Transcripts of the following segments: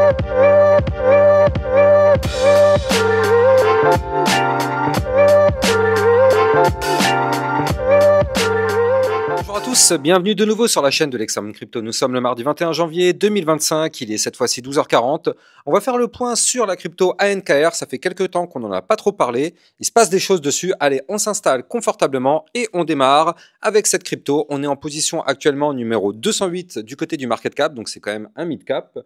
Bonjour à tous, bienvenue de nouveau sur la chaîne de l'Examen Crypto. Nous sommes le mardi 21 janvier 2025, il est cette fois-ci 12h40. On va faire le point sur la crypto ANKR, ça fait quelques temps qu'on n'en a pas trop parlé. Il se passe des choses dessus, allez, on s'installe confortablement et on démarre avec cette crypto. On est en position actuellement numéro 208 du côté du market cap, donc c'est quand même un mid cap.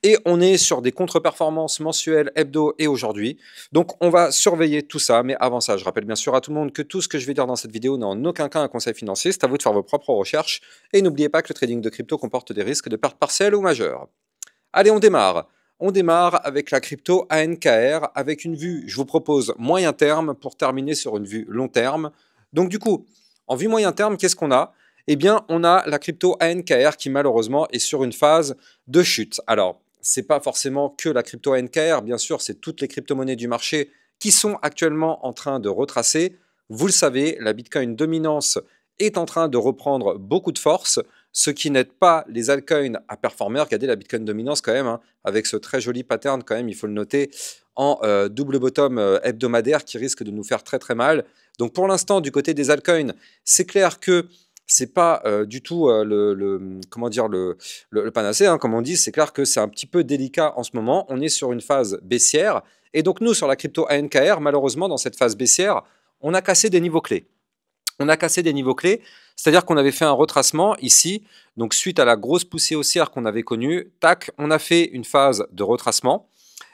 Et on est sur des contre-performances mensuelles, hebdo et aujourd'hui. Donc on va surveiller tout ça, mais avant ça, je rappelle bien sûr à tout le monde que tout ce que je vais dire dans cette vidéo n'est en aucun cas un conseil financier, c'est à vous de faire vos propres recherches. Et n'oubliez pas que le trading de crypto comporte des risques de perte partielle ou majeure. Allez, on démarre. On démarre avec la crypto ANKR, avec une vue, je vous propose, moyen terme pour terminer sur une vue long terme. Donc du coup, en vue moyen terme, qu'est-ce qu'on a ? Eh bien, on a la crypto ANKR qui malheureusement est sur une phase de chute. Alors, c'est pas forcément que la crypto ANKR, bien sûr, c'est toutes les crypto-monnaies du marché qui sont actuellement en train de retracer. Vous le savez, la Bitcoin dominance est en train de reprendre beaucoup de force, ce qui n'aide pas les altcoins à performer. Regardez la Bitcoin dominance quand même, hein, avec ce très joli pattern quand même, il faut le noter, en double bottom hebdomadaire qui risque de nous faire très très mal. Donc pour l'instant, du côté des altcoins, c'est clair que c'est pas du tout le panacée, hein, comme on dit. C'est clair que c'est un petit peu délicat en ce moment. On est sur une phase baissière. Et donc nous, sur la crypto ANKR, malheureusement, dans cette phase baissière, on a cassé des niveaux clés. On a cassé des niveaux clés, c'est-à-dire qu'on avait fait un retracement ici. Donc suite à la grosse poussée haussière qu'on avait connue, tac, on a fait une phase de retracement.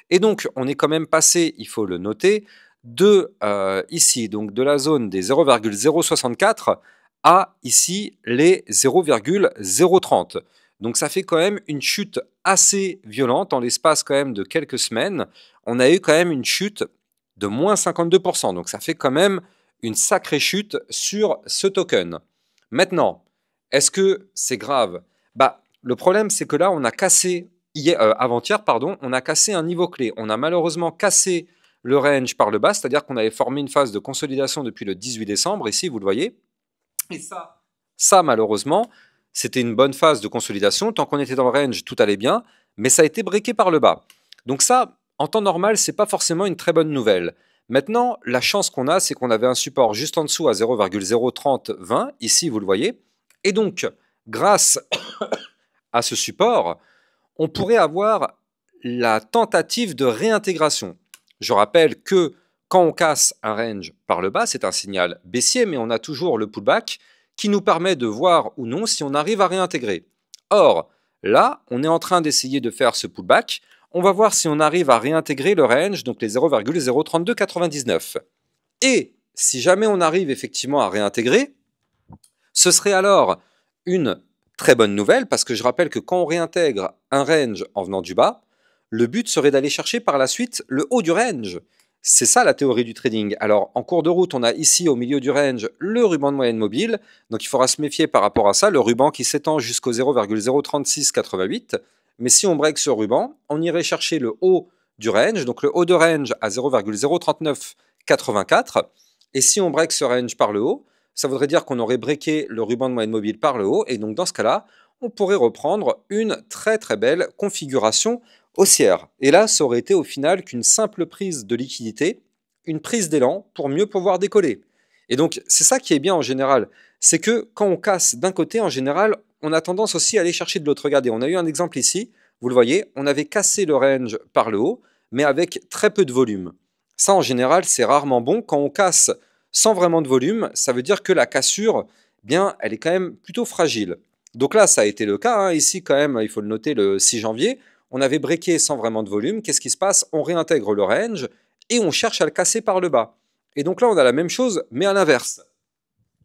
Et donc, on est quand même passé, il faut le noter, de ici, donc de la zone des 0,064 à ici les 0,030. Donc ça fait quand même une chute assez violente en l'espace quand même de quelques semaines. On a eu quand même une chute de moins 52%. Donc ça fait quand même une sacrée chute sur ce token. Maintenant, est-ce que c'est grave ? Le problème, c'est que là, on a cassé, avant-hier, pardon, on a cassé un niveau clé. On a malheureusement cassé le range par le bas, c'est-à-dire qu'on avait formé une phase de consolidation depuis le 18 décembre, ici, vous le voyez. Et ça malheureusement, c'était une bonne phase de consolidation. Tant qu'on était dans le range, tout allait bien, mais ça a été breaké par le bas. Donc ça, en temps normal, c'est pas forcément une très bonne nouvelle. Maintenant, la chance qu'on a, c'est qu'on avait un support juste en dessous à 0,03020, ici, vous le voyez. Et donc, grâce à ce support, on pourrait avoir la tentative de réintégration. Je rappelle que quand on casse un range par le bas, c'est un signal baissier, mais on a toujours le pullback qui nous permet de voir ou non si on arrive à réintégrer. Or, là, on est en train d'essayer de faire ce pullback. On va voir si on arrive à réintégrer le range, donc les 0,03299. Et si jamais on arrive effectivement à réintégrer, ce serait alors une très bonne nouvelle, parce que je rappelle que quand on réintègre un range en venant du bas, le but serait d'aller chercher par la suite le haut du range. C'est ça la théorie du trading. Alors en cours de route, on a ici au milieu du range le ruban de moyenne mobile, donc il faudra se méfier par rapport à ça, le ruban qui s'étend jusqu'au 0,03688. Mais si on break ce ruban, on irait chercher le haut du range, donc le haut de range à 0,03984. Et si on break ce range par le haut, ça voudrait dire qu'on aurait breaké le ruban de moyenne mobile par le haut, et donc dans ce cas-là, on pourrait reprendre une très très belle configuration haussière. Et là, ça aurait été au final qu'une simple prise de liquidité, une prise d'élan pour mieux pouvoir décoller. Et donc, c'est ça qui est bien en général, c'est que quand on casse d'un côté, en général, on a tendance aussi à aller chercher de l'autre. Regardez, on a eu un exemple ici, vous le voyez, on avait cassé le range par le haut, mais avec très peu de volume. Ça, en général, c'est rarement bon. Quand on casse sans vraiment de volume, ça veut dire que la cassure, bien, elle est quand même plutôt fragile. Donc là, ça a été le cas. Hein. Ici, quand même, il faut le noter, le 6 janvier, on avait breaké sans vraiment de volume. Qu'est-ce qui se passe ? On réintègre le range et on cherche à le casser par le bas. Et donc là, on a la même chose, mais à l'inverse.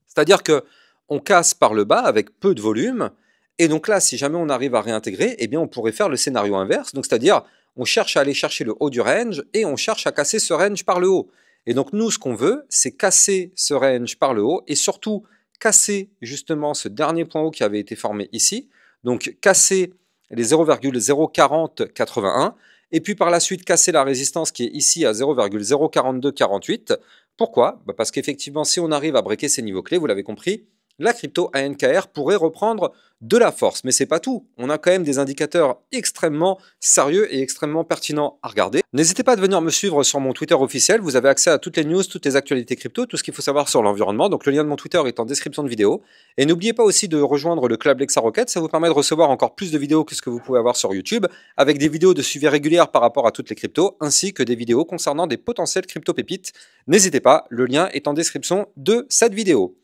C'est-à-dire que on casse par le bas avec peu de volume. Et donc là, si jamais on arrive à réintégrer, eh bien, on pourrait faire le scénario inverse. Donc, c'est-à-dire, on cherche à aller chercher le haut du range et on cherche à casser ce range par le haut. Et donc nous, ce qu'on veut, c'est casser ce range par le haut et surtout casser justement ce dernier point haut qui avait été formé ici. Donc casser les 0,04081 et puis par la suite casser la résistance qui est ici à 0,04248. Pourquoi ? Parce qu'effectivement, si on arrive à breaker ces niveaux clés, vous l'avez compris, la crypto ANKR pourrait reprendre de la force. Mais c'est pas tout. On a quand même des indicateurs extrêmement sérieux et extrêmement pertinents à regarder. N'hésitez pas à venir me suivre sur mon Twitter officiel. Vous avez accès à toutes les news, toutes les actualités crypto, tout ce qu'il faut savoir sur l'environnement. Donc le lien de mon Twitter est en description de vidéo. Et n'oubliez pas aussi de rejoindre le club Lexa Rocket. Ça vous permet de recevoir encore plus de vidéos que ce que vous pouvez avoir sur YouTube, avec des vidéos de suivi régulières par rapport à toutes les cryptos, ainsi que des vidéos concernant des potentielles crypto pépites. N'hésitez pas, le lien est en description de cette vidéo.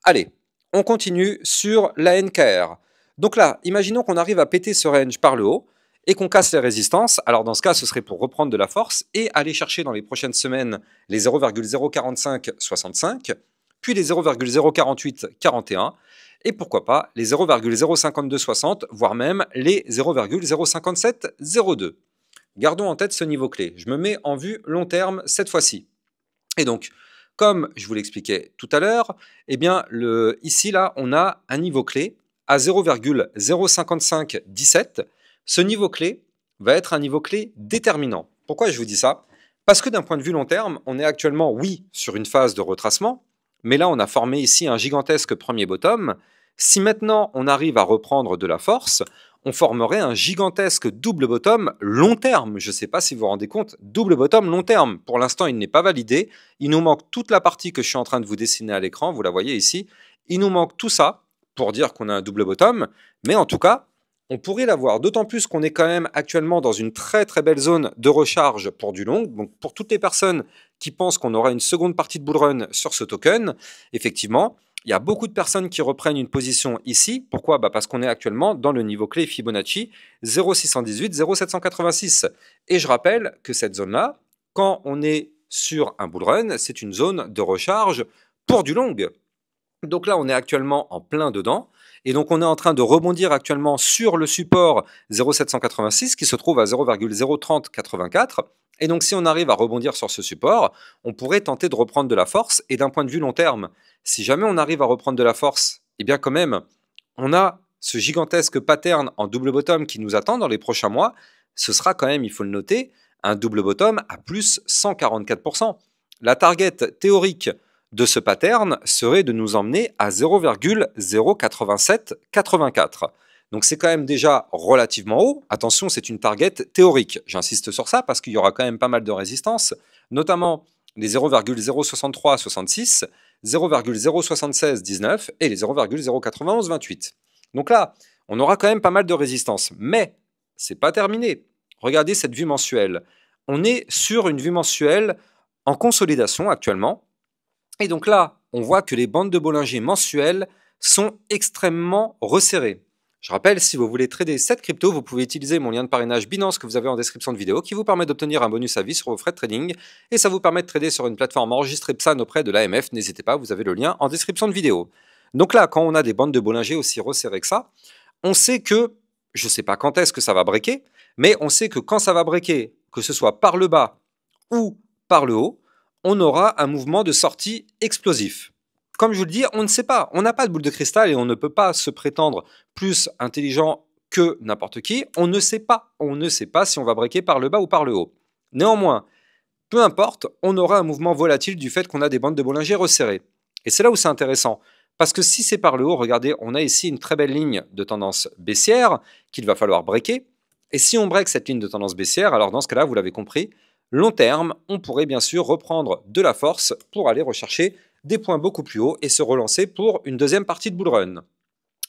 Allez, on continue sur la NKR. Donc là, imaginons qu'on arrive à péter ce range par le haut et qu'on casse les résistances. Alors dans ce cas, ce serait pour reprendre de la force et aller chercher dans les prochaines semaines les 0,04565, puis les 0,04841 et pourquoi pas les 0,05260, voire même les 0,05702. Gardons en tête ce niveau clé. Je me mets en vue long terme cette fois-ci. Et donc, comme je vous l'expliquais tout à l'heure, eh bien, ici, là, on a un niveau clé à 0,05517. Ce niveau clé va être un niveau clé déterminant. Pourquoi je vous dis ça? Parce que d'un point de vue long terme, on est actuellement, oui, sur une phase de retracement, mais là, on a formé ici un gigantesque premier bottom. Si maintenant, on arrive à reprendre de la force, on formerait un gigantesque double bottom long terme. Je ne sais pas si vous vous rendez compte, double bottom long terme. Pour l'instant, il n'est pas validé. Il nous manque toute la partie que je suis en train de vous dessiner à l'écran. Vous la voyez ici. Il nous manque tout ça pour dire qu'on a un double bottom. Mais en tout cas, on pourrait l'avoir. D'autant plus qu'on est quand même actuellement dans une très très belle zone de recharge pour du long. Donc pour toutes les personnes qui pensent qu'on aura une seconde partie de bull run sur ce token, effectivement, il y a beaucoup de personnes qui reprennent une position ici. Pourquoi? Parce qu'on est actuellement dans le niveau clé Fibonacci 0,618, 0,786. Et je rappelle que cette zone-là, quand on est sur un bull run, c'est une zone de recharge pour du long. Donc là, on est actuellement en plein dedans. Et donc, on est en train de rebondir actuellement sur le support 0,786 qui se trouve à 0,03084. Et donc, si on arrive à rebondir sur ce support, on pourrait tenter de reprendre de la force. Et d'un point de vue long terme, si jamais on arrive à reprendre de la force, eh bien quand même, on a ce gigantesque pattern en double bottom qui nous attend dans les prochains mois. Ce sera quand même, il faut le noter, un double bottom à plus 144%. La target théorique de ce pattern serait de nous emmener à 0,08784. Donc c'est quand même déjà relativement haut. Attention, c'est une target théorique. J'insiste sur ça parce qu'il y aura quand même pas mal de résistance, notamment les 0,06366, 0,07619 et les 0,09128. Donc là, on aura quand même pas mal de résistance. Mais c'est pas terminé. Regardez cette vue mensuelle. On est sur une vue mensuelle en consolidation actuellement. Et donc là, on voit que les bandes de Bollinger mensuelles sont extrêmement resserrées. Je rappelle, si vous voulez trader cette crypto, vous pouvez utiliser mon lien de parrainage Binance que vous avez en description de vidéo qui vous permet d'obtenir un bonus à vie sur vos frais de trading et ça vous permet de trader sur une plateforme enregistrée PSAN auprès de l'AMF. N'hésitez pas, vous avez le lien en description de vidéo. Donc là, quand on a des bandes de Bollinger aussi resserrées que ça, on sait que, je ne sais pas quand est-ce que ça va breaker, mais on sait que quand ça va breaker, que ce soit par le bas ou par le haut, on aura un mouvement de sortie explosif. Comme je vous le dis, on ne sait pas. On n'a pas de boule de cristal et on ne peut pas se prétendre plus intelligent que n'importe qui. On ne sait pas. On ne sait pas si on va breaker par le bas ou par le haut. Néanmoins, peu importe, on aura un mouvement volatile du fait qu'on a des bandes de Bollinger resserrées. Et c'est là où c'est intéressant. Parce que si c'est par le haut, regardez, on a ici une très belle ligne de tendance baissière qu'il va falloir breaker. Et si on break cette ligne de tendance baissière, alors dans ce cas-là, vous l'avez compris, long terme, on pourrait bien sûr reprendre de la force pour aller rechercher des points beaucoup plus hauts et se relancer pour une deuxième partie de bull run.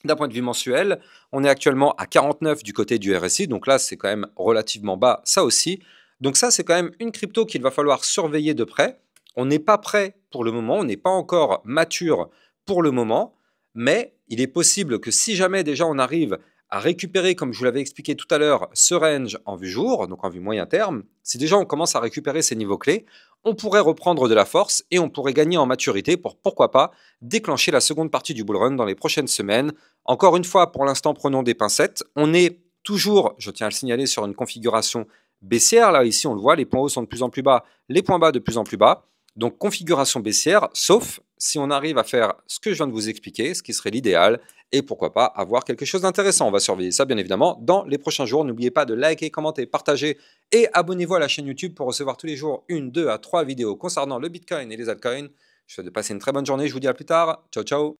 D'un point de vue mensuel, on est actuellement à 49 du côté du RSI, donc là c'est quand même relativement bas, ça aussi. Donc ça c'est quand même une crypto qu'il va falloir surveiller de près. On n'est pas prêt pour le moment, on n'est pas encore mature pour le moment, mais il est possible que si jamais déjà on arrive à récupérer, comme je vous l'avais expliqué tout à l'heure, ce range en vue jour, donc en vue moyen terme, si déjà on commence à récupérer ces niveaux clés, on pourrait reprendre de la force et on pourrait gagner en maturité pour, pourquoi pas, déclencher la seconde partie du bull run dans les prochaines semaines. Encore une fois, pour l'instant, prenons des pincettes. On est toujours, je tiens à le signaler, sur une configuration baissière. Là, ici, on le voit, les points hauts sont de plus en plus bas, les points bas de plus en plus bas. Donc, configuration baissière, sauf si on arrive à faire ce que je viens de vous expliquer, ce qui serait l'idéal, et pourquoi pas avoir quelque chose d'intéressant. On va surveiller ça, bien évidemment, dans les prochains jours. N'oubliez pas de liker, commenter, partager et abonnez-vous à la chaîne YouTube pour recevoir tous les jours 1, 2 à 3 vidéos concernant le Bitcoin et les altcoins. Je vous souhaite de passer une très bonne journée. Je vous dis à plus tard. Ciao, ciao.